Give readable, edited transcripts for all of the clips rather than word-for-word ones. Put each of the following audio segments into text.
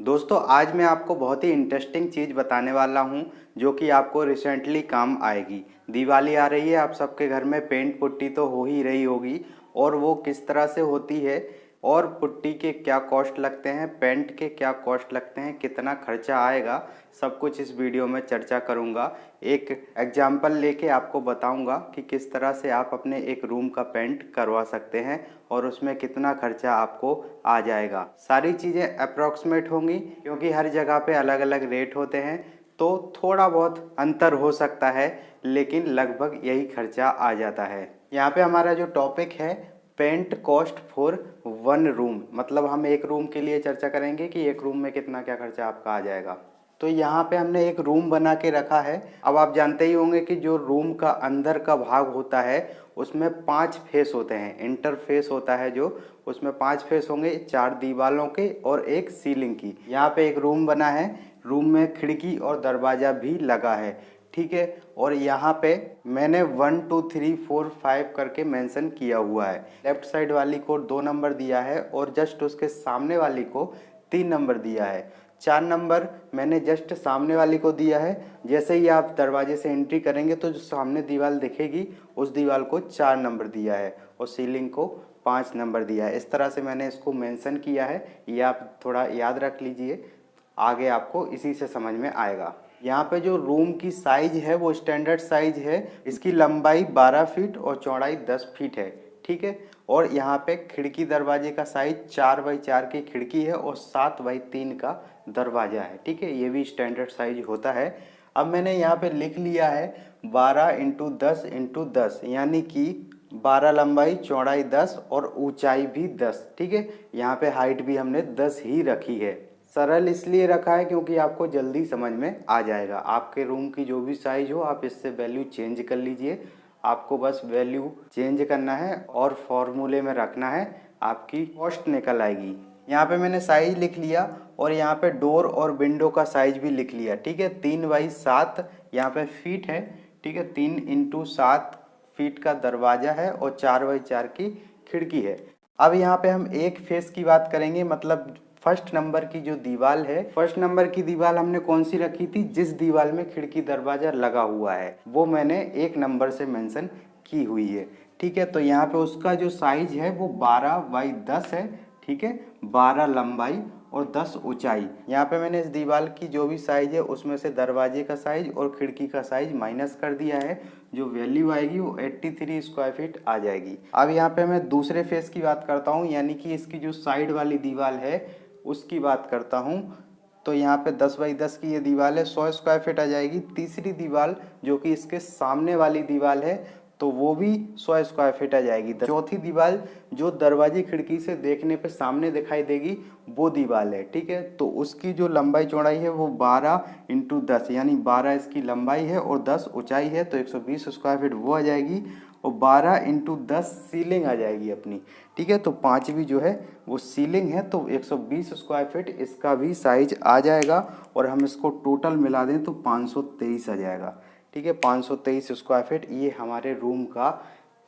दोस्तों आज मैं आपको बहुत ही इंटरेस्टिंग चीज़ बताने वाला हूं जो कि आपको रिसेंटली काम आएगी। दिवाली आ रही है, आप सबके घर में पेंट पुट्टी तो हो ही रही होगी और वो किस तरह से होती है और पुट्टी के क्या कॉस्ट लगते हैं, पेंट के क्या कॉस्ट लगते हैं, कितना खर्चा आएगा, सब कुछ इस वीडियो में चर्चा करूंगा। एक एग्जाम्पल लेके आपको बताऊंगा कि किस तरह से आप अपने एक रूम का पेंट करवा सकते हैं और उसमें कितना खर्चा आपको आ जाएगा। सारी चीज़ें अप्रॉक्सीमेट होंगी क्योंकि हर जगह पे अलग अलग रेट होते हैं, तो थोड़ा बहुत अंतर हो सकता है लेकिन लगभग यही खर्चा आ जाता है। यहाँ पे हमारा जो टॉपिक है paint cost for one room, मतलब हम एक रूम के लिए चर्चा करेंगे कि एक रूम में कितना क्या खर्चा आपका आ जाएगा। तो यहाँ पे हमने एक रूम बना के रखा है। अब आप जानते ही होंगे कि जो रूम का अंदर का भाग होता है उसमें 5 फेस होते हैं, इंटरफेस होता है जो, उसमें 5 फेस होंगे, 4 दीवालों के और एक सीलिंग की। यहाँ पे एक रूम बना है, रूम में खिड़की और दरवाज़ा भी लगा है, ठीक है। और यहाँ पे मैंने 1 2 3 4 5 करके मेंशन किया हुआ है। लेफ्ट साइड वाली को 2 नंबर दिया है और जस्ट उसके सामने वाली को 3 नंबर दिया है। 4 नंबर मैंने जस्ट सामने वाली को दिया है। जैसे ही आप दरवाजे से एंट्री करेंगे तो जो सामने दीवार दिखेगी उस दीवार को 4 नंबर दिया है और सीलिंग को 5 नंबर दिया है। इस तरह से मैंने इसको मेंशन किया है, ये आप थोड़ा याद रख लीजिए, आगे आपको इसी से समझ में आएगा। यहाँ पे जो रूम की साइज है वो स्टैंडर्ड साइज है, इसकी लंबाई 12 फीट और चौड़ाई 10 फीट है, ठीक है। और यहाँ पे खिड़की दरवाजे का साइज 4x4 की खिड़की है और 7x3 का दरवाजा है, ठीक है। ये भी स्टैंडर्ड साइज होता है। अब मैंने यहाँ पे लिख लिया है 12x10x10, यानी कि 12 लंबाई, चौड़ाई 10 और ऊंचाई भी 10, ठीक है। यहाँ पे हाइट भी हमने 10 ही रखी है। सरल इसलिए रखा है क्योंकि आपको जल्दी समझ में आ जाएगा। आपके रूम की जो भी साइज हो आप इससे वैल्यू चेंज कर लीजिए, आपको बस वैल्यू चेंज करना है और फॉर्मूले में रखना है, आपकी कॉस्ट निकल आएगी। यहाँ पे मैंने साइज लिख लिया और यहाँ पे डोर और विंडो का साइज भी लिख लिया, ठीक है। 3x7 यहाँ पे फीट है, ठीक है। 3x7 फीट का दरवाजा है और 4x4 की खिड़की है। अब यहाँ पे हम एक फेस की बात करेंगे, मतलब फर्स्ट नंबर की जो दीवार है, फर्स्ट नंबर की दीवार हमने कौन सी रखी थी, जिस दीवार में खिड़की दरवाजा लगा हुआ है वो मैंने 1 नंबर से मेंशन की हुई है, ठीक है। तो यहाँ पे उसका जो साइज है वो 12x10 है, ठीक है। 12 लंबाई और 10 ऊंचाई। यहाँ पे मैंने इस दीवार की जो भी साइज है उसमें से दरवाजे का साइज और खिड़की का साइज माइनस कर दिया है, जो वैल्यू आएगी वो 83 स्क्वायर फीट आ जाएगी। अब यहाँ पे मैं दूसरे फेस की बात करता हूँ, यानी कि इसकी जो साइड वाली दीवार है उसकी बात करता हूँ। तो यहाँ पे 10x10 की ये दीवार है, 100 स्क्वायर फीट आ जाएगी। तीसरी दीवार जो कि इसके सामने वाली दीवार है तो वो भी 100 स्क्वायर फीट आ जाएगी। चौथी दीवार जो दरवाजे खिड़की से देखने पे सामने दिखाई देगी वो दीवार है, ठीक है। तो उसकी जो लंबाई चौड़ाई है वो 12x10, यानी 12 इसकी लंबाई है और 10 ऊंचाई है, तो 120 स्क्वायर फीट वो आ जाएगी और 12x10 सीलिंग आ जाएगी अपनी, ठीक है। तो 5वीं जो है वो सीलिंग है, तो 120 स्क्वायर फीट इसका भी साइज आ जाएगा और हम इसको टोटल मिला दें तो 523 आ जाएगा, ठीक है। 523 स्क्वायर फीट ये हमारे रूम का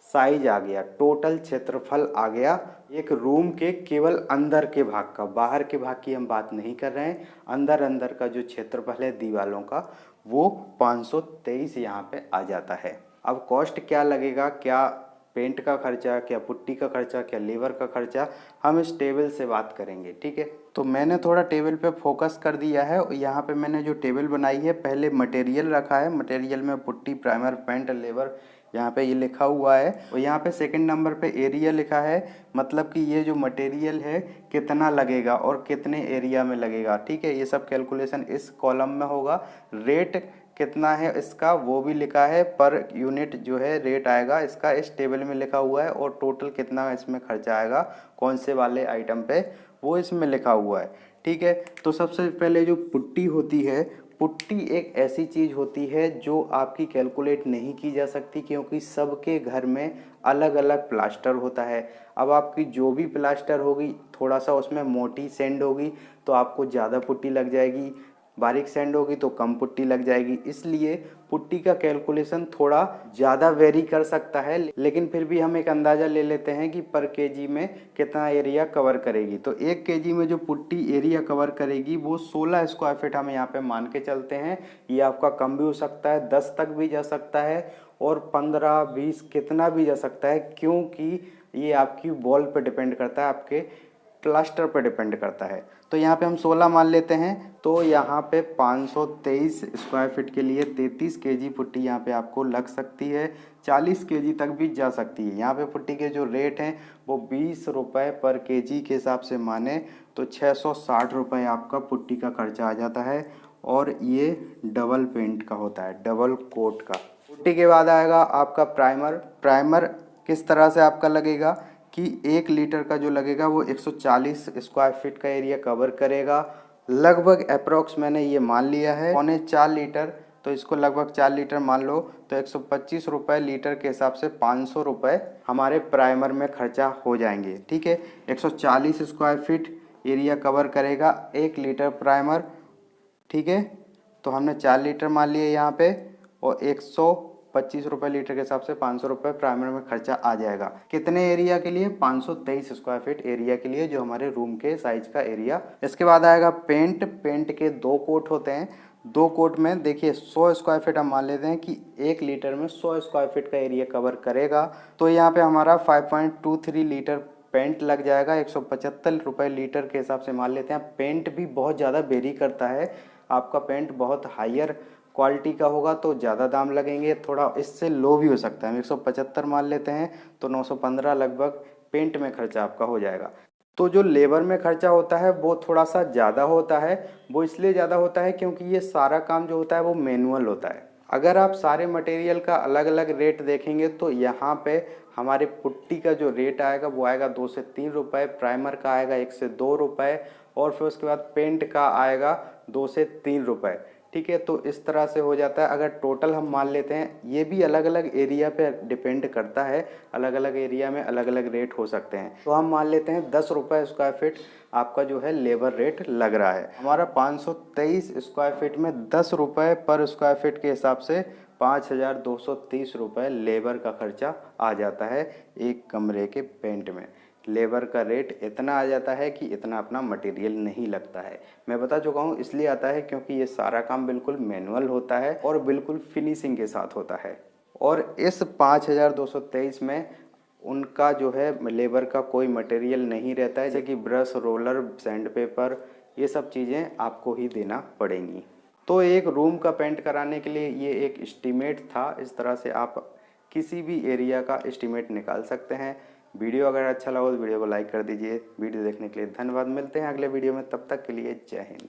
साइज आ गया, टोटल क्षेत्रफल आ गया एक रूम के केवल अंदर के भाग का। बाहर के भाग की हम बात नहीं कर रहे हैं, अंदर अंदर का जो क्षेत्रफल है दीवालों का वो 523 यहाँ पे आ जाता है। अब कॉस्ट क्या लगेगा, क्या पेंट का खर्चा, क्या पुट्टी का खर्चा, क्या लेबर का खर्चा, हम इस टेबल से बात करेंगे, ठीक है। तो मैंने थोड़ा टेबल पे फोकस कर दिया है और यहाँ पे मैंने जो टेबल बनाई है पहले मटेरियल रखा है, मटेरियल में पुट्टी, प्राइमर, पेंट, लेबर यहाँ पे ये लिखा हुआ है और यहाँ पे सेकंड नंबर पे एरिया लिखा है, मतलब कि ये जो मटेरियल है कितना लगेगा और कितने एरिया में लगेगा, ठीक है। ये सब कैलकुलेशन इस कॉलम में होगा। रेट कितना है इसका वो भी लिखा है, पर यूनिट जो है रेट आएगा इसका इस टेबल में लिखा हुआ है और टोटल कितना इसमें खर्चा आएगा कौन से वाले आइटम पे वो इसमें लिखा हुआ है, ठीक है। तो सबसे पहले जो पुट्टी होती है, पुट्टी एक ऐसी चीज़ होती है जो आपकी कैलकुलेट नहीं की जा सकती क्योंकि सबके घर में अलग अलग प्लास्टर होता है। अब आपकी जो भी प्लास्टर होगी थोड़ा सा उसमें मोटी सेंड होगी तो आपको ज़्यादा पुट्टी लग जाएगी, बारीक सैंड होगी तो कम पुट्टी लग जाएगी, इसलिए पुट्टी का कैलकुलेशन थोड़ा ज़्यादा वेरी कर सकता है। लेकिन फिर भी हम एक अंदाज़ा ले लेते हैं कि पर केजी में कितना एरिया कवर करेगी। तो 1 केजी में जो पुट्टी एरिया कवर करेगी वो 16 स्क्वायर फीट हम यहाँ पे मान के चलते हैं। ये आपका कम भी हो सकता है, 10 तक भी जा सकता है और 15-20 कितना भी जा सकता है, क्योंकि ये आपकी वॉल पे डिपेंड करता है, आपके प्लास्टर पे डिपेंड करता है। तो यहाँ पे हम 16 मान लेते हैं। तो यहाँ पे 523 स्क्वायर फीट के लिए 33 केजी पुट्टी यहाँ पे आपको लग सकती है, 40 केजी तक भी जा सकती है। यहाँ पे पुट्टी के जो रेट हैं वो 20 रुपये पर केजी के हिसाब से माने तो 660 रुपये आपका पुट्टी का खर्चा आ जाता है। और ये डबल पेंट का होता है, डबल कोट का। पुट्टी के बाद आएगा आपका प्राइमर। प्राइमर किस तरह से आपका लगेगा कि 1 लीटर का जो लगेगा वो 140 स्क्वायर फीट का एरिया कवर करेगा। लगभग अप्रोक्स मैंने ये मान लिया है 4.25 लीटर, तो इसको लगभग 4 लीटर मान लो। तो 125 रुपये लीटर के हिसाब से 500 रुपये हमारे प्राइमर में खर्चा हो जाएंगे। ठीक है, 140 स्क्वायर फीट एरिया कवर करेगा 1 लीटर प्राइमर। ठीक है, तो हमने 4 लीटर मान लिए यहाँ पे और 125 रुपये लीटर के हिसाब से 500 रुपये प्राइमर में खर्चा आ जाएगा। कितने एरिया के लिए? 523 स्क्वायर फीट एरिया के लिए, जो हमारे रूम के साइज का एरिया। इसके बाद आएगा पेंट। पेंट के 2 कोट होते हैं। 2 कोट में देखिए 100 स्क्वायर फीट हम मान लेते हैं कि 1 लीटर में 100 स्क्वायर फीट का एरिया कवर करेगा। तो यहाँ पे हमारा 5.23 लीटर पेंट लग जाएगा। 175 रुपये लीटर के हिसाब से मान लेते हैं। पेंट भी बहुत ज़्यादा वेरी करता है, आपका पेंट बहुत हायर क्वालिटी का होगा तो ज़्यादा दाम लगेंगे, थोड़ा इससे लो भी हो सकता है। हम 175 मान लेते हैं तो 915 लगभग पेंट में खर्चा आपका हो जाएगा। तो जो लेबर में खर्चा होता है वो थोड़ा सा ज़्यादा होता है। वो इसलिए ज़्यादा होता है क्योंकि ये सारा काम जो होता है वो मैनुअल होता है। अगर आप सारे मटेरियल का अलग अलग रेट देखेंगे तो यहाँ पे हमारे पुट्टी का जो रेट आएगा वो आएगा 2 से 3 रुपये, प्राइमर का आएगा 1 से 2 रुपये और फिर उसके बाद पेंट का आएगा 2 से 3 रुपये। ठीक है, तो इस तरह से हो जाता है। अगर टोटल हम मान लेते हैं, ये भी अलग अलग एरिया पे डिपेंड करता है, अलग अलग एरिया में अलग अलग रेट हो सकते हैं। तो हम मान लेते हैं 10 रुपये स्क्वायर फीट आपका जो है लेबर रेट लग रहा है। हमारा 523 स्क्वायर फीट में 10 रुपये पर स्क्वायर फीट के हिसाब से 5230 रुपये लेबर का खर्चा आ जाता है एक कमरे के पेंट में। लेबर का रेट इतना आ जाता है कि इतना अपना मटेरियल नहीं लगता है। मैं बता चुका हूँ, इसलिए आता है क्योंकि ये सारा काम बिल्कुल मैनुअल होता है और बिल्कुल फिनिशिंग के साथ होता है। और इस 5223 में उनका जो है लेबर का कोई मटेरियल नहीं रहता है, जैसे कि ब्रश, रोलर, सैंड पेपर, ये सब चीज़ें आपको ही देना पड़ेंगी। तो एक रूम का पेंट कराने के लिए ये एक एस्टीमेट था। इस तरह से आप किसी भी एरिया का एस्टीमेट निकाल सकते हैं। वीडियो अगर अच्छा लगा तो वीडियो को लाइक कर दीजिए। वीडियो देखने के लिए धन्यवाद। मिलते हैं अगले वीडियो में, तब तक के लिए जय हिंद।